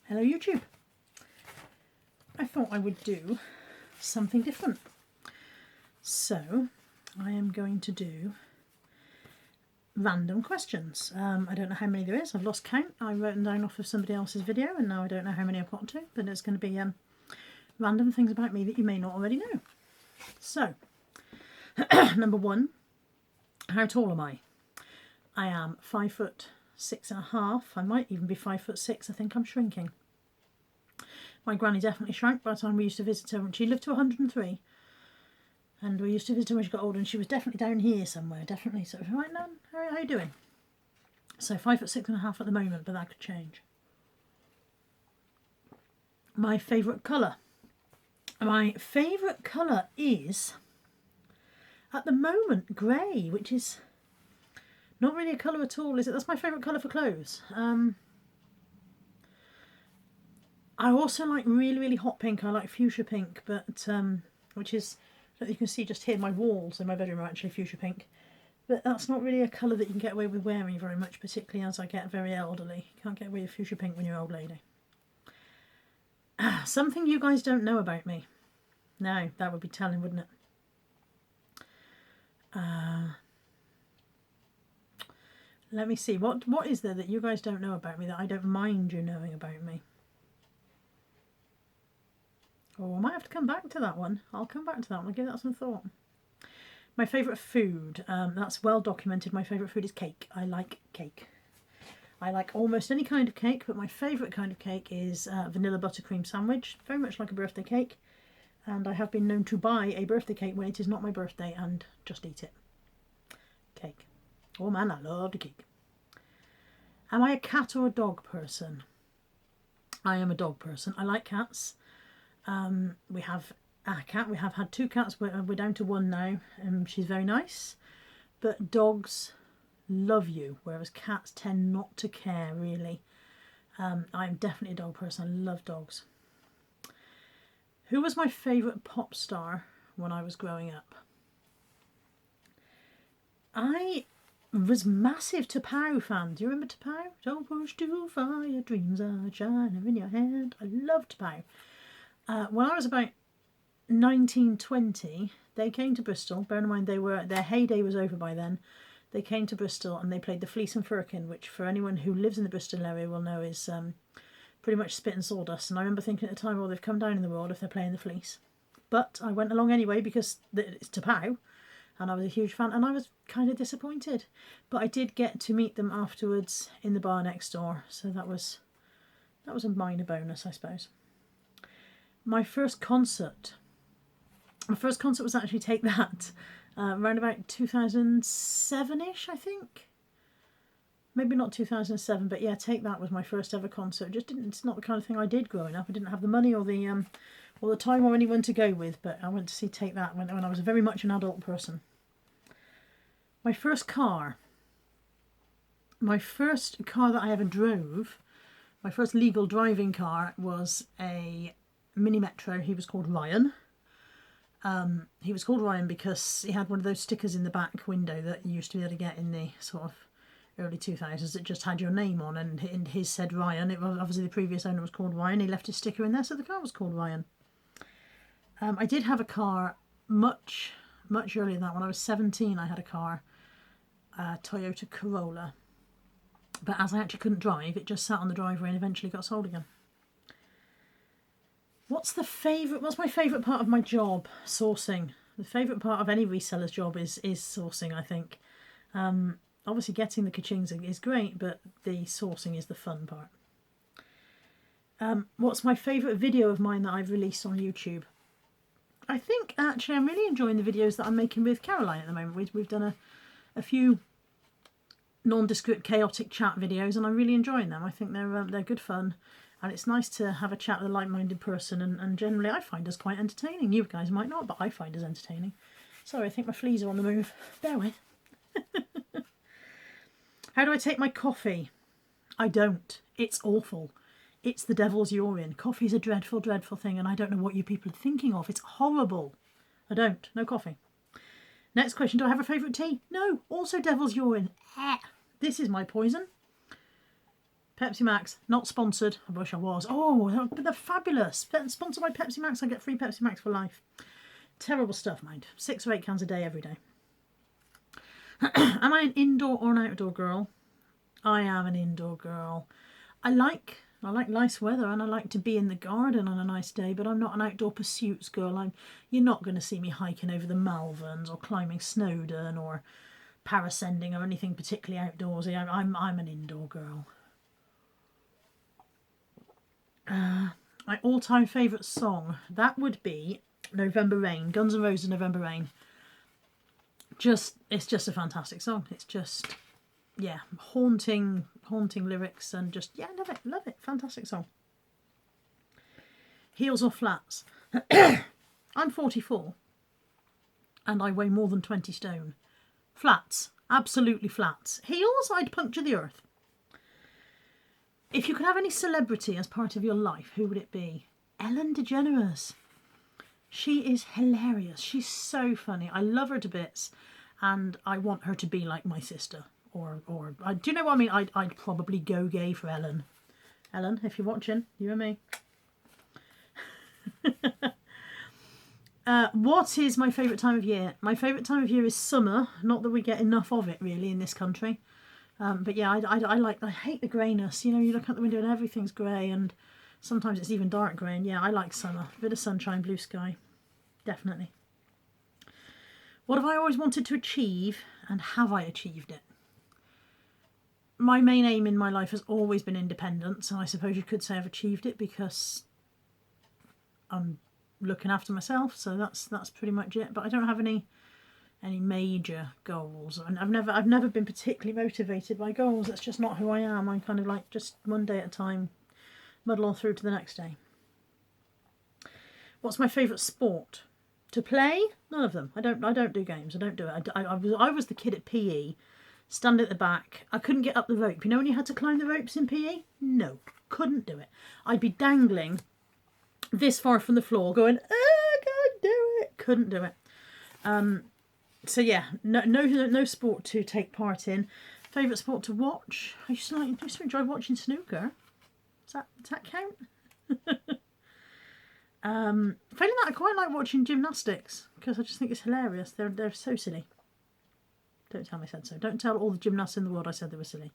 Hello YouTube. I thought I would do something different. So I am going to do random questions. I don't know how many there is. I've lost count. I wrote them down off of somebody else's video and now I don't know how many I've got to, but it's going to be random things about me that you may not already know. So number one, how tall am I? I am 5'6.5". I might even be 5'6". I think I'm shrinking. My granny definitely shrank by the time we used to visit her, and she lived to 103. And we used to visit her when she got older, and she was definitely down here somewhere, definitely. So, right, Nan, how are you doing? So 5'6.5" at the moment, but that could change. My favourite colour. My favourite colour is, at the moment, grey, which is not really a colour at all, is it? That's my favourite colour for clothes. I also like really, really hot pink. I like fuchsia pink, but which is, you can see just here, my walls in my bedroom are actually fuchsia pink. But that's not really a colour that you can get away with wearing very much, particularly as I get very elderly. You can't get away with fuchsia pink when you're an old lady. Something you guys don't know about me. No, that would be telling, wouldn't it? Let me see. What is there that you guys don't know about me that I don't mind you knowing about me? Oh, I might have to come back to that one. I'll come back to that one. I'll give that some thought. My favourite food. That's well documented. My favourite food is cake. I like cake. I like almost any kind of cake, but my favourite kind of cake is vanilla buttercream sandwich. Very much like a birthday cake. And I have been known to buy a birthday cake when it is not my birthday and just eat it. Cake. Oh man, I love the cake. Am I a cat or a dog person? I am a dog person. I like cats. We have a cat. We have had 2 cats. We're down to 1 now. She's very nice. But dogs love you, whereas cats tend not to care, really. I'm definitely a dog person. I love dogs. Who was my favourite pop star when I was growing up? I was massive T'Pau fan. Do you remember T'Pau? Don't push too far, your dreams are shining in your hand. I loved T'Pau. When I was about 19, 20, they came to Bristol. Bear in mind, their heyday was over by then. They came to Bristol and they played the Fleece and Firkin, which for anyone who lives in the Bristol area will know is pretty much spit and sawdust. And I remember thinking at the time, well, they've come down in the world if they're playing the Fleece. But I went along anyway because it's T'Pau, and I was a huge fan, and I was kind of disappointed. But I did get to meet them afterwards in the bar next door, so that was a minor bonus, I suppose. My first concert was actually Take That, around about 2007-ish, I think. Maybe not 2007, but yeah, Take That was my first ever concert. It's not the kind of thing I did growing up. I didn't have the money or the time or anyone to go with, but I went to see Take That when I was very much an adult person. My first car that I ever drove, my first legal driving car was a Mini Metro. He was called Ryan. He was called Ryan because he had one of those stickers in the back window that you used to be able to get in the sort of early 2000s that just had your name on, and his said Ryan. It was obviously the previous owner was called Ryan. He left his sticker in there, so the car was called Ryan. I did have a car much earlier than that. When I was 17, I had a car, a Toyota Corolla. But as I actually couldn't drive, it just sat on the driveway and eventually got sold again. What's my favourite part of my job? Sourcing. The favourite part of any reseller's job is sourcing, I think. Obviously getting the ka-chings is great, but the sourcing is the fun part. What's my favourite video of mine that I've released on YouTube? I think actually I'm really enjoying the videos that I'm making with Caroline at the moment. We've done a few nondescript chaotic chat videos and I'm really enjoying them. I think they're good fun. And it's nice to have a chat with a like-minded person, and generally I find us quite entertaining. You guys might not, but I find us entertaining. Sorry, I think my fleas are on the move. Bear with. How do I take my coffee? I don't. It's awful. It's the devil's urine. Coffee's a dreadful, dreadful thing, and I don't know what you people are thinking of. It's horrible. I don't. No coffee. Next question. Do I have a favourite tea? No. Also devil's urine. This is my poison. Pepsi Max, not sponsored. I wish I was. Oh, but they're fabulous. Sponsored by Pepsi Max, I get free Pepsi Max for life. Terrible stuff, mind. 6 or 8 cans a day every day. Am I an indoor or an outdoor girl? I am an indoor girl. I like nice weather and I like to be in the garden on a nice day, but I'm not an outdoor pursuits girl. You're not going to see me hiking over the Malverns or climbing Snowdon or parascending or anything particularly outdoorsy. I'm an indoor girl. My all-time favourite song, that would be November Rain, Guns N' Roses' November Rain. It's just a fantastic song. It's just, yeah, haunting lyrics and just, yeah, love it. Fantastic song. Heels or flats? I'm 44 and I weigh more than 20 stone. Flats, absolutely flats. Heels, I'd puncture the earth. If you could have any celebrity as part of your life, who would it be? Ellen DeGeneres. She is hilarious. She's so funny. I love her to bits, and I want her to be like my sister. Or do you know what I mean? I'd probably go gay for Ellen. Ellen, if you're watching, you and me. What is my favourite time of year? My favourite time of year is summer. Not that we get enough of it, really, in this country. But yeah, I hate the greyness. You know, you look out the window and everything's grey, and sometimes it's even dark grey. And yeah, I like summer. A bit of sunshine, blue sky. Definitely. What have I always wanted to achieve, and have I achieved it? My main aim in my life has always been independence, and I suppose you could say I've achieved it because I'm looking after myself, so that's pretty much it. But I don't have any major goals, and I've never been particularly motivated by goals. That's just not who I am. I'm kind of like just one day at a time, muddle on through to the next day. What's my favourite sport? To play? None of them. I don't do games. I don't do it. I was the kid at PE, stand at the back. I couldn't get up the rope. You know when you had to climb the ropes in PE? No, couldn't do it. I'd be dangling this far from the floor, going, I can't do it. Couldn't do it. So yeah, no sport to take part in. Favourite sport to watch? I used to enjoy watching snooker. Does that count? Failing that, I quite like watching gymnastics because I just think it's hilarious. They're so silly. Don't tell me I said so. Don't tell all the gymnasts in the world I said they were silly.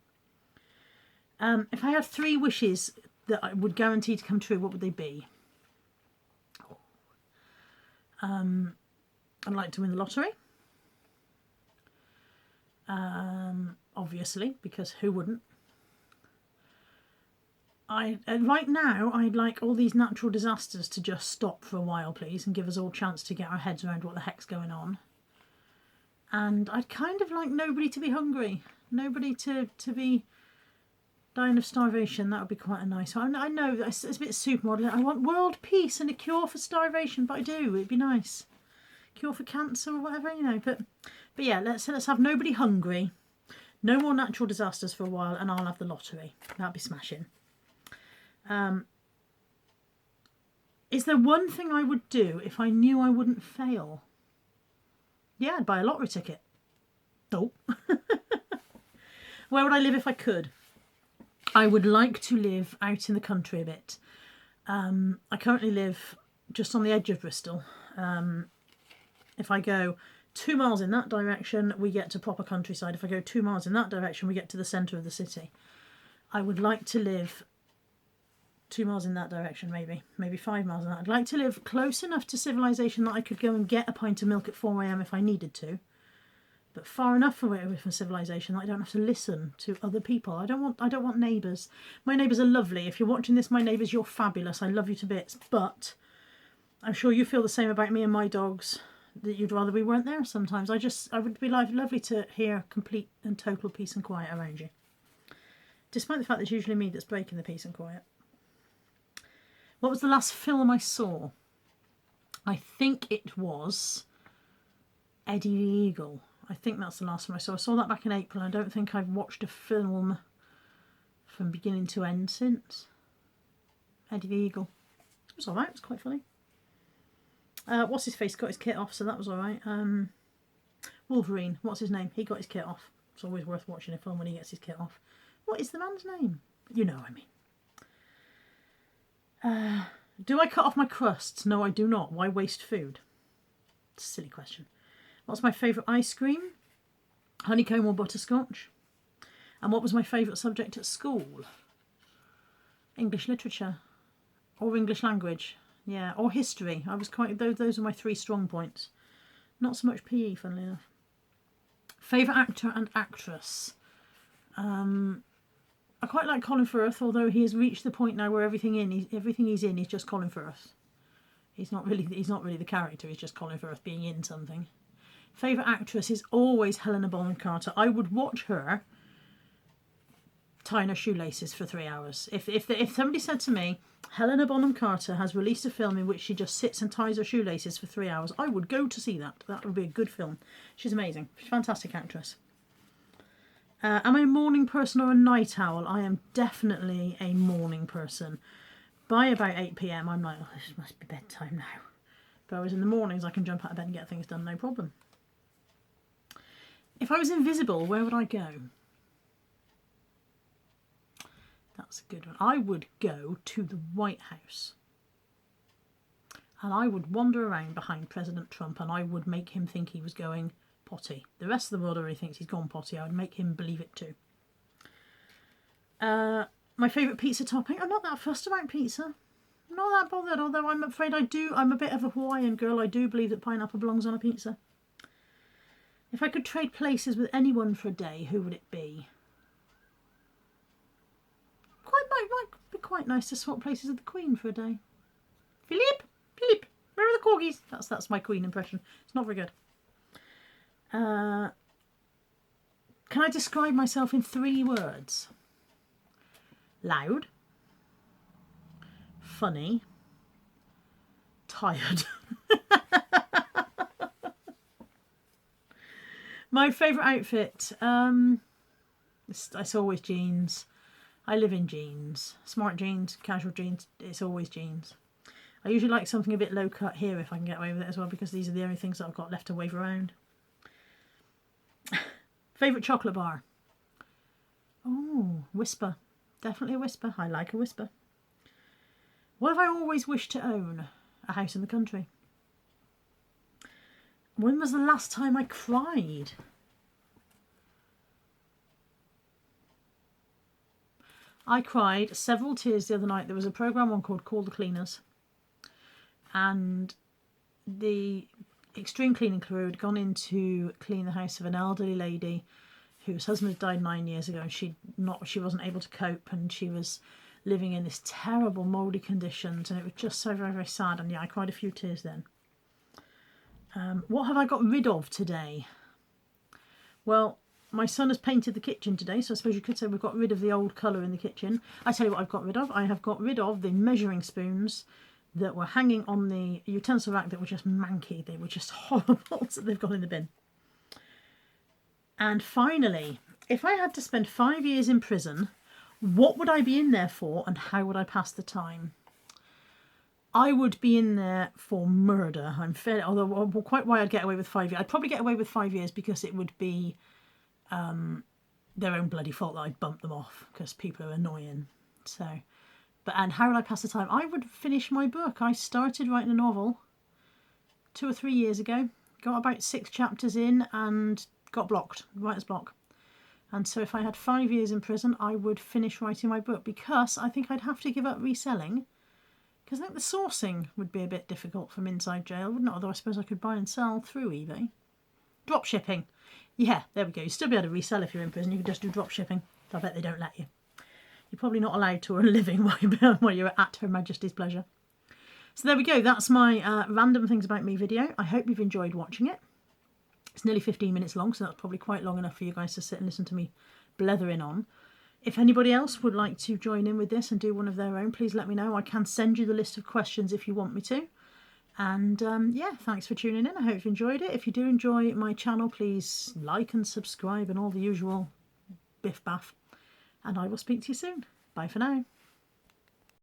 If I had 3 wishes that I would guarantee to come true, what would they be? I'd like to win the lottery. Obviously, because who wouldn't? Right now, I'd like all these natural disasters to just stop for a while, please, and give us all a chance to get our heads around what the heck's going on. And I'd kind of like nobody to be hungry, nobody to be dying of starvation. That would be quite a nice one. I know it's a bit supermodel. I want world peace and a cure for starvation, but I do. It'd be nice. Cure for cancer or whatever, you know. But yeah, let's have nobody hungry, no more natural disasters for a while, and I'll have the lottery. That'd be smashing. Is there one thing I would do if I knew I wouldn't fail? Yeah, I'd buy a lottery ticket. Nope. Where would I live if I could? I would like to live out in the country a bit. I currently live just on the edge of Bristol. If I go 2 miles in that direction, we get to proper countryside. If I go 2 miles in that direction, we get to the centre of the city. I would like to live 2 miles in that direction, maybe 5 miles in that. I'd like to live close enough to civilization that I could go and get a pint of milk at 4 a.m. if I needed to, but far enough away from civilization that I don't have to listen to other people. I don't want neighbours. My neighbours are lovely. If you're watching this, my neighbours, you're fabulous. I love you to bits, but I'm sure you feel the same about me and my dogs, that you'd rather we weren't there sometimes. I would be lovely to hear complete and total peace and quiet around you, despite the fact that it's usually me that's breaking the peace and quiet. What was the last film I saw? I think it was Eddie the Eagle. I think that's the last one I saw. I saw that back in April. I don't think I've watched a film from beginning to end since. Eddie the Eagle. It was alright, it was quite funny. What's his face got his kit off, so that was alright. Wolverine, what's his name? He got his kit off. It's always worth watching a film when he gets his kit off. What is the man's name? You know what I mean. Do I cut off my crusts? No, I do not. Why waste food? It's a silly question. What's my favourite ice cream? Honeycomb or butterscotch? And what was my favourite subject at school? English literature. Or English language. Yeah, or history. I was quite... Those are my 3 strong points. Not so much PE, funnily enough. Favourite actor and actress? I quite like Colin Firth, although he has reached the point now where everything he's in is just Colin Firth. He's not really the character, he's just Colin Firth being in something. Favourite actress is always Helena Bonham Carter. I would watch her tying her shoelaces for 3 hours. If somebody said to me, Helena Bonham Carter has released a film in which she just sits and ties her shoelaces for 3 hours, I would go to see that. That would be a good film. She's amazing. She's a fantastic actress. Am I a morning person or a night owl? I am definitely a morning person. By about 8 p.m, I'm like, oh, this must be bedtime now. Whereas in the mornings, I can jump out of bed and get things done, no problem. If I was invisible, where would I go? That's a good one. I would go to the White House. And I would wander around behind President Trump and I would make him think he was going potty. The rest of the world already thinks he's gone potty. I would make him believe it too. My favourite pizza topping? I'm not that fussed about pizza. I'm not that bothered, although I'm afraid I'm a bit of a Hawaiian girl. I do believe that pineapple belongs on a pizza. If I could trade places with anyone for a day, who would it be? Might be quite nice to swap places with the Queen for a day. Philip, where are the corgis? That's my Queen impression. It's not very good. Can I describe myself in 3 words? Loud, funny, tired. My favourite outfit? It's always jeans. I live in jeans. Smart jeans, casual jeans, it's always jeans. I usually like something a bit low cut here if I can get away with it as well, because these are the only things that I've got left to wave around. Favourite chocolate bar? Oh, Whisper. Definitely a Whisper. I like a Whisper. What have I always wished to own? A house in the country. When was the last time I cried? I cried several tears the other night. There was a programme on called Call the Cleaners. And the extreme cleaning crew had gone in to clean the house of an elderly lady whose husband had died 9 years ago, and she wasn't able to cope, and she was living in this terrible mouldy conditions, and it was just so very, very sad. And yeah, I cried a few tears then. What have I got rid of today? Well, my son has painted the kitchen today, so I suppose you could say we've got rid of the old colour in the kitchen. I tell you what I've got rid of. I have got rid of the measuring spoons that were hanging on the utensil rack that were just manky. They were just horrible, so they've gone in the bin. And finally, if I had to spend 5 years in prison, what would I be in there for and how would I pass the time? I would be in there for murder. I'm fair, although quite why I'd get away with 5 years. I'd probably get away with 5 years because it would be their own bloody fault that I bumped them off because people are annoying. So, and how would I pass the time? I would finish my book. I started writing a novel 2 or 3 years ago. Got about 6 chapters in and got blocked, writer's block. And so if I had 5 years in prison, I would finish writing my book because I think I'd have to give up reselling. Because I think the sourcing would be a bit difficult from inside jail, wouldn't it? Although I suppose I could buy and sell through eBay. Drop shipping. Yeah, there we go. You'd still be able to resell if you're in prison. You could just do drop shipping. I bet they don't let you. You're probably not allowed to earn a living while you're at Her Majesty's pleasure. So there we go. That's my random things about me video. I hope you've enjoyed watching it. It's nearly 15 minutes long, so that's probably quite long enough for you guys to sit and listen to me blethering on. If anybody else would like to join in with this and do one of their own, please let me know. I can send you the list of questions if you want me to. And yeah, thanks for tuning in. I hope you've enjoyed it. If you do enjoy my channel, please like and subscribe and all the usual biff baff. And I will speak to you soon. Bye for now.